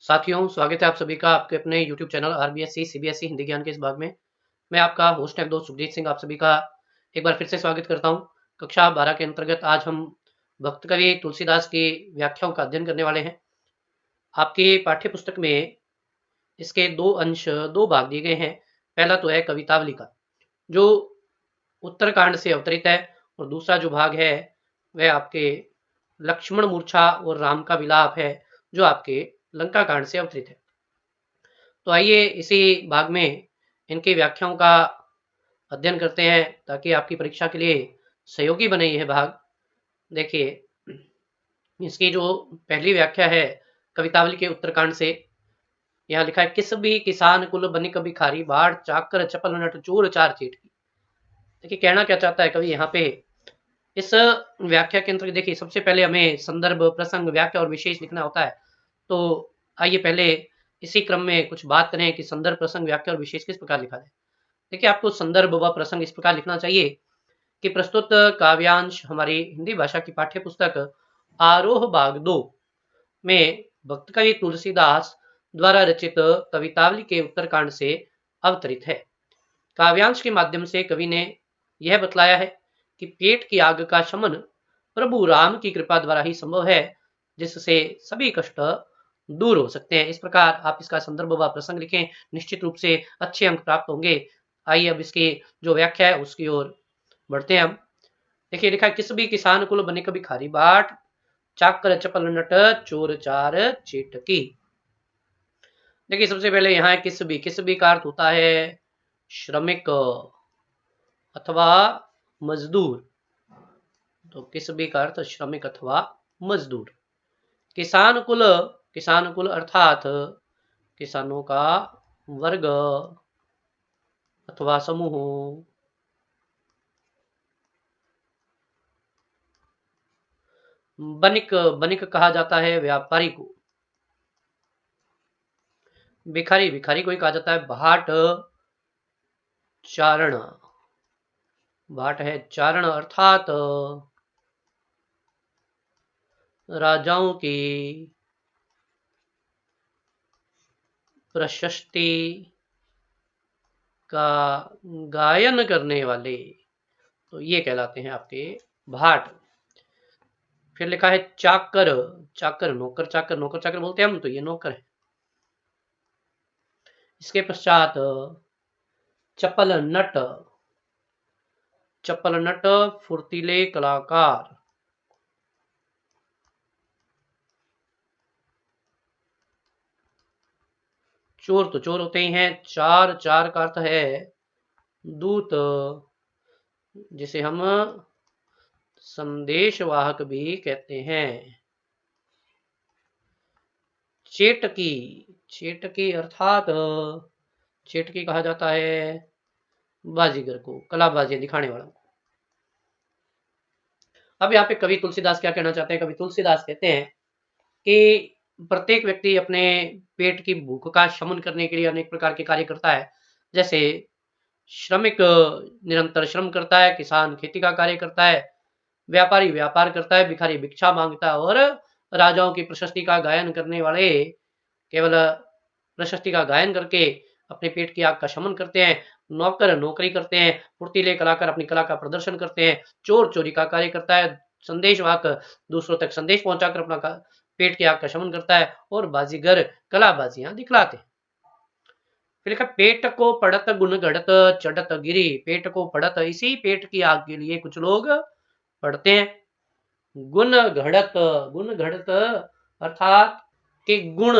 साथियों, स्वागत है आप सभी का आपके अपने YouTube channel RBSC CBSE Hindi ज्ञान के इस भाग में। मैं आपका होस्ट एंड दोस्त सुखजीत सिंह आप सभी का एक बार फिर से स्वागत करता हूं। कक्षा 12 के अंतर्गत आज हम भक्त कवि तुलसीदास की व्याख्याओं का अध्ययन करने वाले हैं। आपकी पाठ्य पुस्तक में इसके दो भाग दिए गए हैं। पहला तो है कवितावली का, जो उत्तरकांड से अवतरित है, और दूसरा जो भाग है वह आपके लक्ष्मण मूर्छा और राम का विलाप है, जो आपके लंका कांड से अवतरित है। तो आइए इसी भाग में इनकी व्याख्याओं का अध्ययन करते हैं, ताकि आपकी परीक्षा के लिए सहयोगी बने यह भाग। देखिए, इसकी जो पहली व्याख्या है कवितावली के उत्तरकांड से, यहाँ लिखा है, किस भी किसान कुल बनिक भिखारी, बाढ़ चाकर चपल नट चोर चार चेटकी। देखिए, कहना क्या चाहता है कवि यहाँ पे इस व्याख्या के अंतर्गत। देखिए, सबसे पहले हमें संदर्भ, प्रसंग, व्याख्या और विशेष लिखना होता है। तो आइए पहले इसी क्रम में कुछ बात करें कि संदर्भ, प्रसंग, व्याख्या और विशेष किस प्रकार लिखा जाए। देखिए, आपको संदर्भ व प्रसंग इस प्रकार लिखना चाहिए कि प्रस्तुत काव्यांश हमारी हिंदी भाषा की पाठ्य पुस्तक आरोह भाग 2 में भक्त कवि तुलसीदास द्वारा रचित कवितावली के उत्तरकांड से अवतरित है। काव्यांश के माध्यम से कवि ने यह बतलाया है कि पेट की आग का शमन प्रभु राम की कृपा द्वारा ही संभव है, जिससे सभी कष्ट दूर हो सकते हैं। इस प्रकार आप इसका संदर्भ व प्रसंग लिखें, निश्चित रूप से अच्छे अंक प्राप्त होंगे। आइए अब इसकी जो व्याख्या है उसकी ओर बढ़ते हैं हम। देखिए, लिखा है, किस भी किसान कुल बनिक भिखारी, बाट चाकर चपल नट चोर चार चेटकी। देखिए, सबसे पहले यहाँ है किस भी का अर्थ होता है श्रमिक अथवा मजदूर। तो किस भी का अर्थ श्रमिक अथवा मजदूर। किसान कुल अर्थात किसानों का वर्ग अथवा समूह। बनिक बनिक कहा जाता है व्यापारी को। भिखारी को ही कहा जाता है भाट चारण। भाट है चारण अर्थात राजाओं की प्रशस्ति का गायन करने वाले, तो ये कहलाते हैं आपके भाट। फिर लिखा है चाकर। चाकर नौकर, नौकर चाकर बोलते हैं हम, तो ये नौकर है। इसके पश्चात चपल नट। चपल नट फुर्तीले कलाकार। चोर तो चोर होते ही हैं। चार चार का अर्थ है दूत, जिसे हम संदेशवाहक भी कहते हैं। चेटकी। चेटकी अर्थात चेटकी कहा जाता है बाजीगर को, कलाबाजी दिखाने वाला। अब यहाँ पे कवि तुलसीदास क्या कहना चाहते हैं। कवि तुलसीदास कहते हैं कि प्रत्येक व्यक्ति अपने पेट की भूख का शमन करने के लिए अनेक प्रकार के कार्य करता है। जैसे श्रमिक निरंतर श्रम करता है, किसान खेती का कार्य करता है, व्यापारी व्यापार करता है, भिखारी भिक्षा मांगता है, और राजाओं की प्रशस्ति का गायन करने वाले केवल प्रशस्ति का गायन करके अपने पेट की आग का शमन करते हैं। नौकर नौकरी करते हैं, फुर्तीले कलाकार अपनी कला का प्रदर्शन करते हैं, चोर चोरी का कार्य करता है, संदेशवाहक दूसरों तक संदेश पहुंचाकर अपना पेट की आग का शमन करता है, और बाजीगर कलाबाजियां दिखलाते हैं। फिर लिखा, पेट को पड़त गुण घड़त चढ़त गिरी। पेट को पड़त, इसी पेट की आग के लिए कुछ लोग पढ़ते हैं। गुण घड़त अर्थात के गुण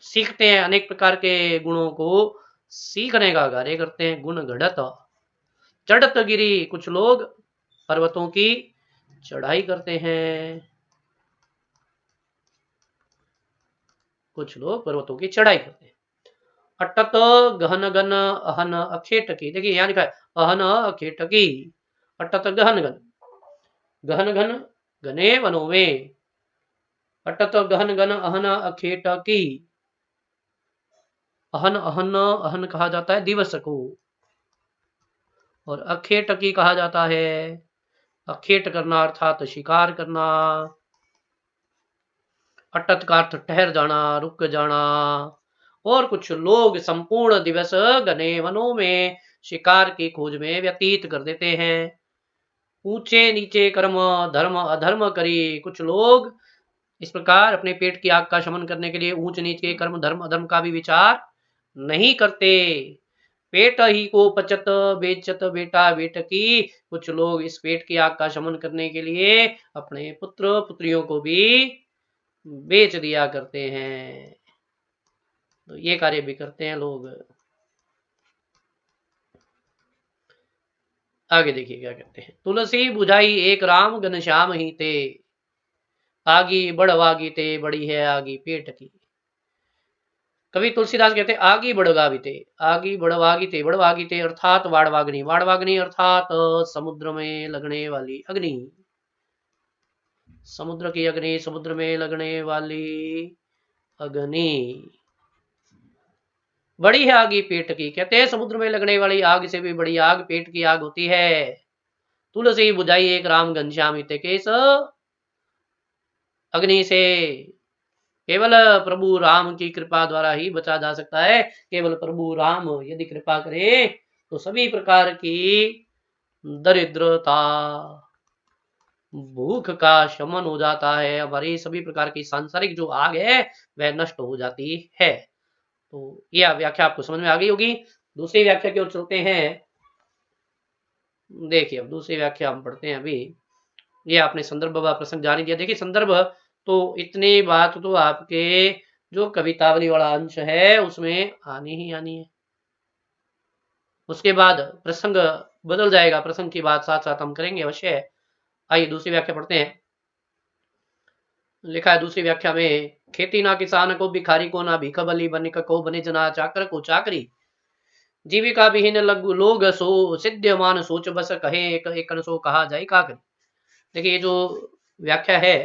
सीखते हैं, अनेक प्रकार के गुणों को सीखने का कार्य करते हैं। गुण घड़त। चढ़त गिरी, कुछ लोग पर्वतों की चढ़ाई करते हैं। कुछ लोग पर्वतों की चढ़ाई करते हैं। अटत गहन गन अहन अखेटकी। देखिए, यहाँ लिखा है अहन अखेटकी। अटत गहन गन, गहन घन घने वनों में। अटत गहन गन अहन अखेटकी। अहन अहन अहन कहा जाता है दिवस को, और अखेटकी कहा जाता है अखेट करना अर्थात शिकार करना। अटत का अर्थ ठहर जाना, रुक जाना। और कुछ लोग संपूर्ण दिवस घने वनों में शिकार की खोज में व्यतीत कर देते हैं। ऊंचे नीचे कर्म, धर्म अधर्म करी। कुछ लोग इस प्रकार अपने पेट की आग का शमन करने के लिए ऊंच नीच के कर्म धर्म अधर्म का भी विचार नहीं करते। पेट ही को पचत बेचत बेटा बेटकी। कुछ लोग इस पेट की आग का शमन करने के लिए अपने पुत्र पुत्रियों को भी बेच दिया करते हैं। तो ये कार्य भी करते हैं लोग। आगे देखिए क्या कहते हैं। तुलसी बुझाई एक राम घनश्याम ही ते, आगी बढ़वागी ते बड़ी है आगी पेट की। कवि तुलसीदास कहते हैं आगी बढ़वागी ते, आगी बढ़वागी ते, बढ़वागी ते अर्थात वाड़वाग्नि, वाड़वाग्नि अर्थात समुद्र में लगने वाली अग्नि। समुद्र की अग्नि, समुद्र में लगने वाली अग्नि। बड़ी है आगी पेट की, कहते हैं समुद्र में लगने वाली आग से भी बड़ी आग पेट की आग होती है। तुलसी बुझाई एक राम घनश्याम हित केस, अग्नि से केवल प्रभु राम की कृपा द्वारा ही बचा जा सकता है। केवल प्रभु राम यदि कृपा करे तो सभी प्रकार की दरिद्रता, भूख का शमन हो जाता है। हमारी सभी प्रकार की सांसारिक जो आग है वह नष्ट हो जाती है। तो यह व्याख्या आपको समझ में आ गई होगी। दूसरी व्याख्या की ओर चलते हैं। देखिए अब दूसरी व्याख्या हम पढ़ते हैं अभी। ये आपने संदर्भ व प्रसंग जान ही दिया। देखिए संदर्भ तो इतनी बात तो आपके जो कवितावली वाला अंश है उसमें आनी ही आनी है। उसके बाद प्रसंग बदल जाएगा, प्रसंग की बात साथ साथ हम करेंगे अवश्य। आइए दूसरी व्याख्या पढ़ते हैं। लिखा है दूसरी व्याख्या में, खेती ना किसान को भिखारी को, ना भीख बली बनिक को बने जना चाकर को चाकरी। जीविका विहीन लघु लोग सो सिद्ध्यमान सोच बस कहे एक एक सो कहा जाए का करी। देखिए ये जो व्याख्या है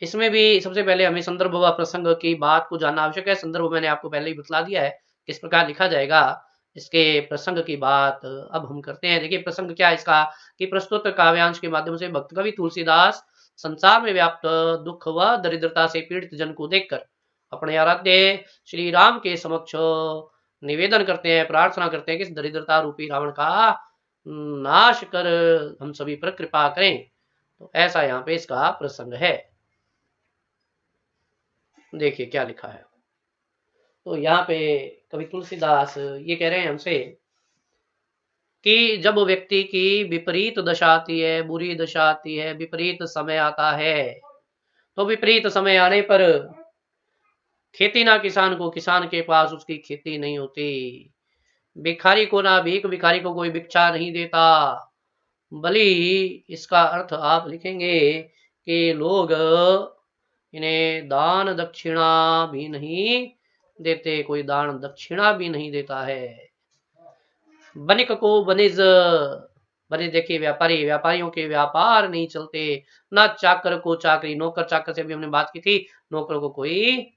इसमें भी सबसे पहले हमें संदर्भ व प्रसंग की बात को जानना आवश्यक है। संदर्भ मैंने आपको पहले ही बतला दिया है किस प्रकार लिखा जाएगा। इसके प्रसंग की बात अब हम करते हैं। देखिए प्रसंग क्या है इसका, कि प्रस्तुत काव्यांश के माध्यम से भक्त कवि तुलसीदास संसार में व्याप्त दुख व दरिद्रता से पीड़ित जन को देखकर अपने आराध्य श्री राम के समक्ष निवेदन करते हैं, प्रार्थना करते हैं कि इस दरिद्रता रूपी रावण का नाश कर हम सभी पर कृपा करें। तो ऐसा यहाँ पे इसका प्रसंग है। देखिए क्या लिखा है। तो यहाँ पे कवि तुलसीदास ये कह रहे हैं हमसे कि जब व्यक्ति की विपरीत दशा आती है, बुरी दशा आती है, विपरीत समय आता है, तो विपरीत समय आने पर खेती ना किसान को, किसान के पास उसकी खेती नहीं होती। भिखारी को ना भीख, भिखारी को कोई भिक्षा नहीं देता। बलि इसका अर्थ आप लिखेंगे कि लोग इन्हें दान दक्षिणा भी नहीं देते, कोई दान दक्षिणा भी नहीं देता है। बनिक को बनिज, बनिज देखिए व्यापारी, व्यापारियों के व्यापार नहीं चलते। ना चाकर को चाकरी, नौकर चाकर से भी हमने बात की थी, नौकर को कोई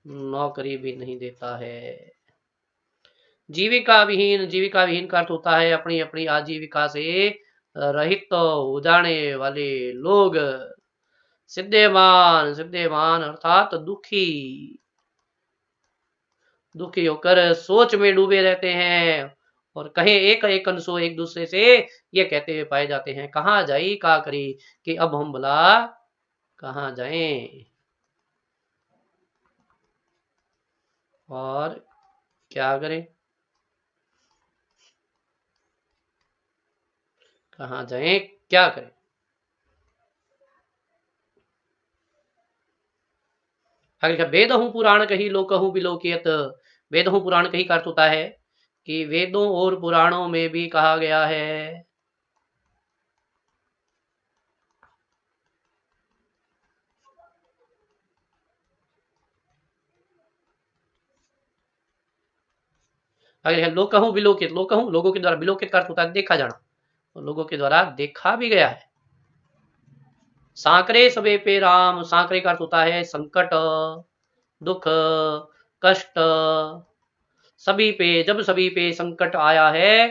नौकरी भी नहीं देता है। जीविका विहीन, जीविका विहीन का अर्थ होता है अपनी अपनी आजीविका से रहित हो जाने वाले लोग। सिद्धेमान, सिद्धेमान अर्थात दुखी, दुखी होकर सोच में डूबे रहते हैं और कहीं एक एक अनसो एक दूसरे से ये कहते हुए पाए जाते हैं, कहाँ जाई का करी, कि अब हम भला कहाँ जाएं और क्या करें, कहाँ जाएं क्या करें। आगे लिखा, वेद हूँ पुराण कही लोक हूँ बिलोकियत। वेद हूँ पुराण कही का अर्थ होता है कि वेदों और पुराणों में भी कहा गया है। आगे लिखा, लोक हूँ बिलोकित, लोक हूँ लोगों के द्वारा, बिलोकित का अर्थ होता है देखा जाना, तो लोगों के द्वारा देखा भी गया है। सांकरे सबे पे राम, सांकरे का अर्थ होता है संकट, दुख, कष्ट, सभी पे, जब सभी पे संकट आया है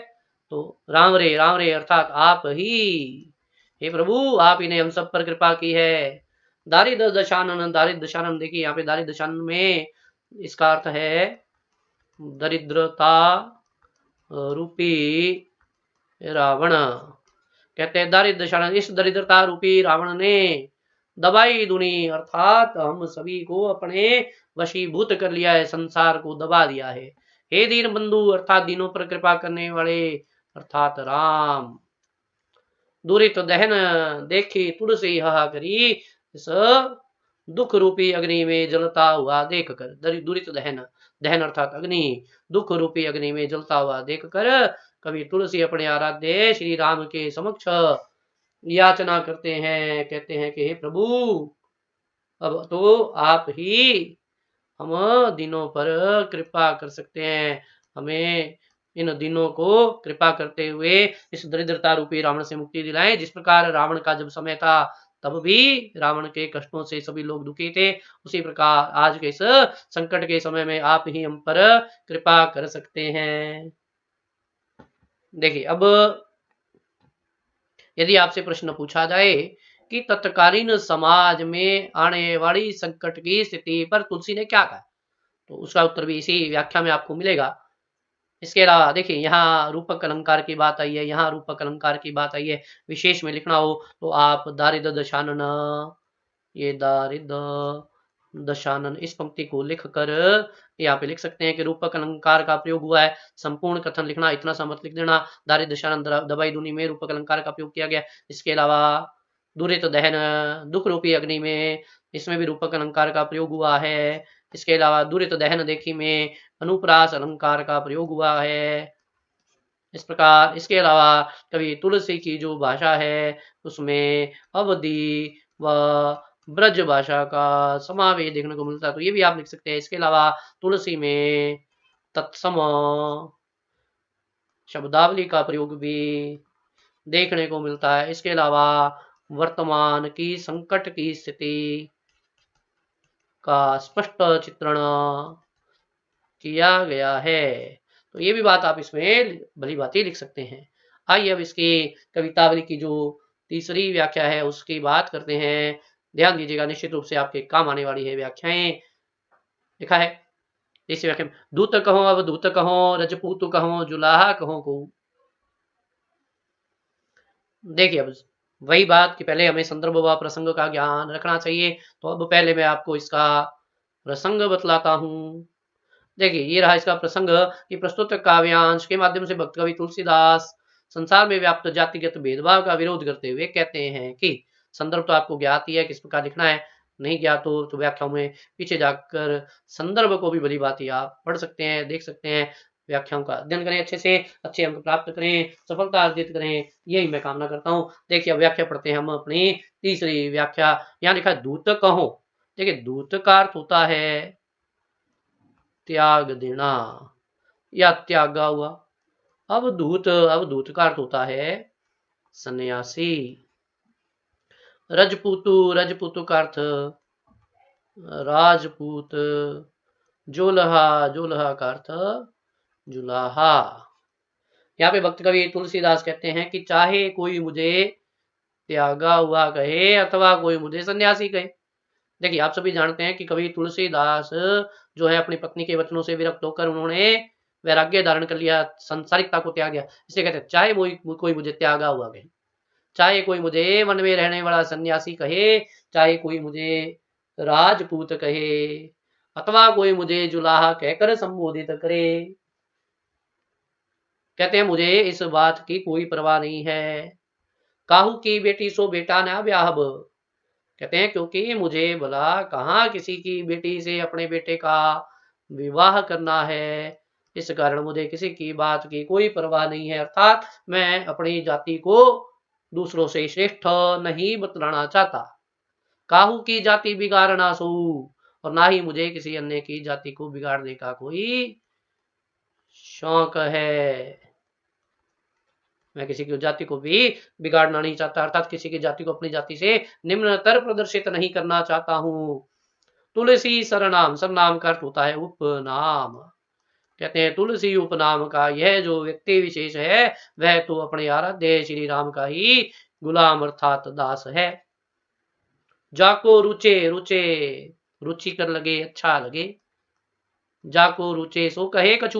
तो राम रे, राम रे अर्थात आप ही, हे प्रभु आप ही ने हम सब पर कृपा की है। दारिद्र दशानन, दारिद्र दशानन, देखिए यहाँ पे दारिद्र दशानन में इसका अर्थ है दरिद्रता रूपी रावण। कहते हैं दारिद्र दशानन, इस दरिद्रता रूपी रावण ने दबाई दुनी, अर्थात हम सभी को अपने वशीभूत कर लिया है, संसार को दबा दिया है। हे दीन बंधु, अर्थात दीनों पर कृपा करने वाले, अर्थात राम। दुरित दहन, देखी तुलसी हाहाकरी, इस दुख रूपी अग्नि में जलता हुआ देखकर, दुरित दहन, दहन अर्थात अग्नि, दुख रूपी अग्नि में जलता हुआ देखकर कवि तुलसी अपने आराध्य श्री राम के समक्ष याचना करते हैं, कहते हैं कि हे प्रभु, अब तो आप ही हम दिनों पर कृपा कर सकते हैं, हमें इन दिनों को कृपा करते हुए इस दरिद्रता रूपी रावण से मुक्ति दिलाएं। जिस प्रकार रावण का जब समय था तब भी रावण के कष्टों से सभी लोग दुखी थे, उसी प्रकार आज के इस संकट के समय में आप ही हम पर कृपा कर सकते हैं। देखिए, अब यदि आपसे प्रश्न पूछा जाए कि तत्कालीन समाज में आने वाली संकट की स्थिति पर तुलसी ने क्या कहा, तो उसका उत्तर भी इसी व्याख्या में आपको मिलेगा। इसके अलावा देखिए, यहाँ रूपक अलंकार की बात आई है, यहाँ रूपक अलंकार की बात आई है। विशेष में लिखना हो तो आप दारिद्र दशानन, ये दारिद्र दशानन इस पंक्ति को लिखकर यहाँ पे लिख सकते हैं कि रूपक अलंकार का प्रयोग हुआ है। संपूर्ण कथन लिखना, इतना सा मत लिख देना। दारिद्र दशानन दबाई दूनी में रूपक अलंकार का प्रयोग किया गया। इसके अलावा दुरित दहन, दुख रूपी अग्नि में, इसमें भी रूपक अलंकार का प्रयोग हुआ है। इसके अलावा दुरित दहन देखी में अनुप्रास अलंकार का प्रयोग हुआ है। इस प्रकार इसके अलावा कवि तुलसी की जो भाषा है उसमें अवधि व ब्रज भाषा का समावेश देखने को मिलता है, तो ये भी आप लिख सकते हैं। इसके अलावा तुलसी में तत्सम शब्दावली का प्रयोग भी देखने को मिलता है। इसके अलावा वर्तमान की संकट की स्थिति का स्पष्ट चित्रण किया गया है, तो ये भी बात आप इसमें भली भांति लिख सकते हैं। आइए अब इसकी कवितावली की जो तीसरी व्याख्या है उसकी बात करते हैं। ध्यान दीजिएगा, निश्चित रूप से आपके काम आने वाली है व्याख्याएं। लिखा है इस व्याख्या में, दूत कहो अब दूत कहो, रजपूत कहो जुलाहा कहो को। देखिए, अब वही बात कि पहले हमें संदर्भ व प्रसंग का ज्ञान रखना चाहिए, तो अब पहले मैं आपको इसका प्रसंग बतलाता हूं। देखिए, ये रहा इसका प्रसंग कि प्रस्तुत काव्यांश के माध्यम से भक्त कवि तुलसीदास संसार में व्याप्त जातिगत भेदभाव का विरोध करते हुए कहते हैं कि संदर्भ तो आपको ज्ञात ही है, किस प्रकार लिखना है। नहीं ज्ञात हो तो व्याख्याओं में पीछे जाकर संदर्भ को भी भली बात आप पढ़ सकते हैं, देख सकते हैं। व्याख्याओं का अध्ययन करें, अच्छे से अच्छे अंक प्राप्त करें, सफलता अर्जित करें, यही मैं कामना करता हूँ। देखिए, अब व्याख्या पढ़ते हैं हम अपनी तीसरी व्याख्या। यहाँ लिखा है दूत कहो। देखिए, दूत का अर्थ होता है त्याग देना या त्यागा हुआ। अवधूत का अर्थ होता है सन्यासी। रजपूतु का अर्थ राजपूत। जोलहा का अर्थ जुलाहा। यहाँ पे भक्त कवि तुलसीदास कहते हैं कि चाहे कोई मुझे त्यागा हुआ कहे अथवा कोई मुझे सन्यासी कहे। देखिए, आप सभी जानते हैं कि कवि तुलसीदास जो है अपनी पत्नी के वचनों से विरक्त होकर उन्होंने वैराग्य धारण कर लिया, संसारिकता को त्याग दिया। इसे कहते हैं चाहे कोई मुझे त्यागा हुआ कहे, चाहे कोई मुझे वन में रहने वाला सन्यासी कहे, चाहे कोई मुझे राजपूत कहे अथवा कोई मुझे जुलाहा कहकर संबोधित करे। कहते हैं मुझे इस बात की कोई परवाह नहीं है। काहू की बेटी सो बेटा ना ब्याहब। कहते हैं क्योंकि मुझे भला कहाँ किसी की बेटी से अपने बेटे का विवाह करना है, इस कारण मुझे किसी की बात की कोई परवाह नहीं है। अर्थात मैं अपनी जाति को दूसरों से श्रेष्ठ नहीं बतलाना चाहता। काहू की जाति बिगाड़ना सो, और ना ही मुझे किसी अन्य की जाति को बिगाड़ने का कोई शौक है। मैं किसी की जाति को भी बिगाड़ना नहीं चाहता, अर्थात किसी की जाति को अपनी जाति से निम्नतर प्रदर्शित नहीं करना चाहता हूं। तुलसी सरनाम, सरनाम का अर्थ होता है उपनाम। कहते हैं तुलसी उपनाम का यह जो व्यक्ति विशेष है वह तो अपने आराध्य श्री राम का ही गुलाम अर्थात दास है। जाको रुचे, रुचे रुचि कर लगे, अच्छा लगे। जाको रुचे सो कहे कछु,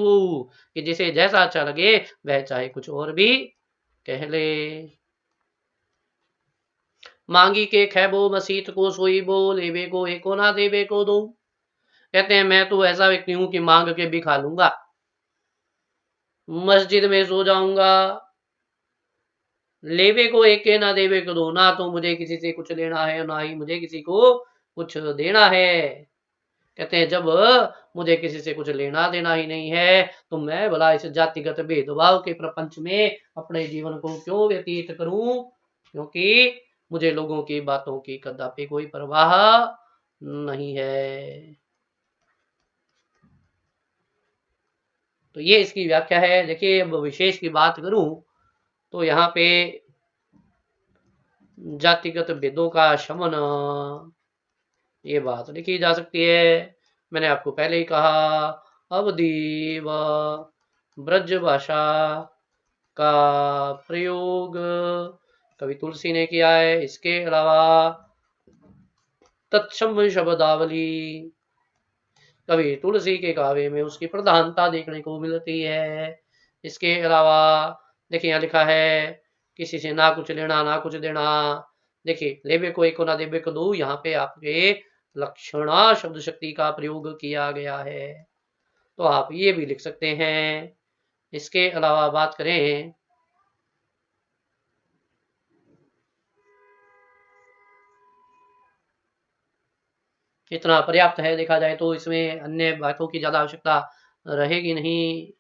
कि जिसे जैसा अच्छा लगे वह चाहे कुछ और भी कह ले। मांगी के खैबो मसीत को सोई बो, लेवे को एको ना देवे को दो। कहते हैं मैं तो ऐसा व्यक्ति हूं कि मांग के भी खा लूंगा, मस्जिद में सो जाऊंगा, लेवे को एक के ना देवे को दो, ना तो मुझे किसी से कुछ लेना है ना ही मुझे किसी को कुछ देना है। कहते हैं जब मुझे किसी से कुछ लेना देना ही नहीं है तो मैं भला इस जातिगत भेदभाव के प्रपंच में अपने जीवन को क्यों व्यतीत करूं, क्योंकि मुझे लोगों की बातों की कदापि कोई परवाह नहीं है। तो ये इसकी व्याख्या है। देखिए अब विशेष की बात करूं तो यहाँ पे जातिगत भेदों का शमन, ये बात लिखी जा सकती है। मैंने आपको पहले ही कहा अवधि व ब्रज भाषा का प्रयोग कवि तुलसी ने किया है। इसके अलावा तत्सम शब्दावली कवि तुलसी के काव्य में उसकी प्रधानता देखने को मिलती है। इसके अलावा देखिए यहाँ लिखा है किसी से ना कुछ लेना ना कुछ देना। देखिए लेबे को एको ना देबे को दो, यहाँ पे आपके लक्षणा शब्द शक्ति का प्रयोग किया गया है, तो आप ये भी लिख सकते हैं। इसके अलावा बात करें इतना पर्याप्त है, देखा जाए तो इसमें अन्य बातों की ज्यादा आवश्यकता रहेगी नहीं।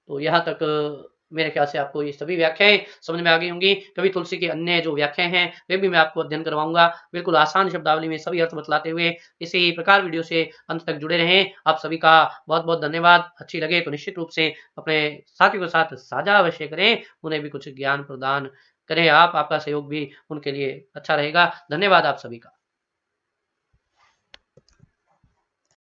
तो यहाँ तक मेरे ख्याल से आपको ये सभी व्याख्याएं समझ में आ गई होंगी। कवि तुलसी के अन्य जो व्याख्याएं हैं वे भी मैं आपको अध्ययन करवाऊंगा, बिल्कुल आसान शब्दावली में सभी अर्थ बतलाते हुए। इसी प्रकार वीडियो से अंत तक जुड़े रहें। आप सभी का बहुत बहुत धन्यवाद। अच्छी लगे तो निश्चित रूप से अपने साथियों के साथ साझा अवश्य करें, उन्हें भी कुछ ज्ञान प्रदान करें। आपका सहयोग भी उनके लिए अच्छा रहेगा। धन्यवाद आप सभी का।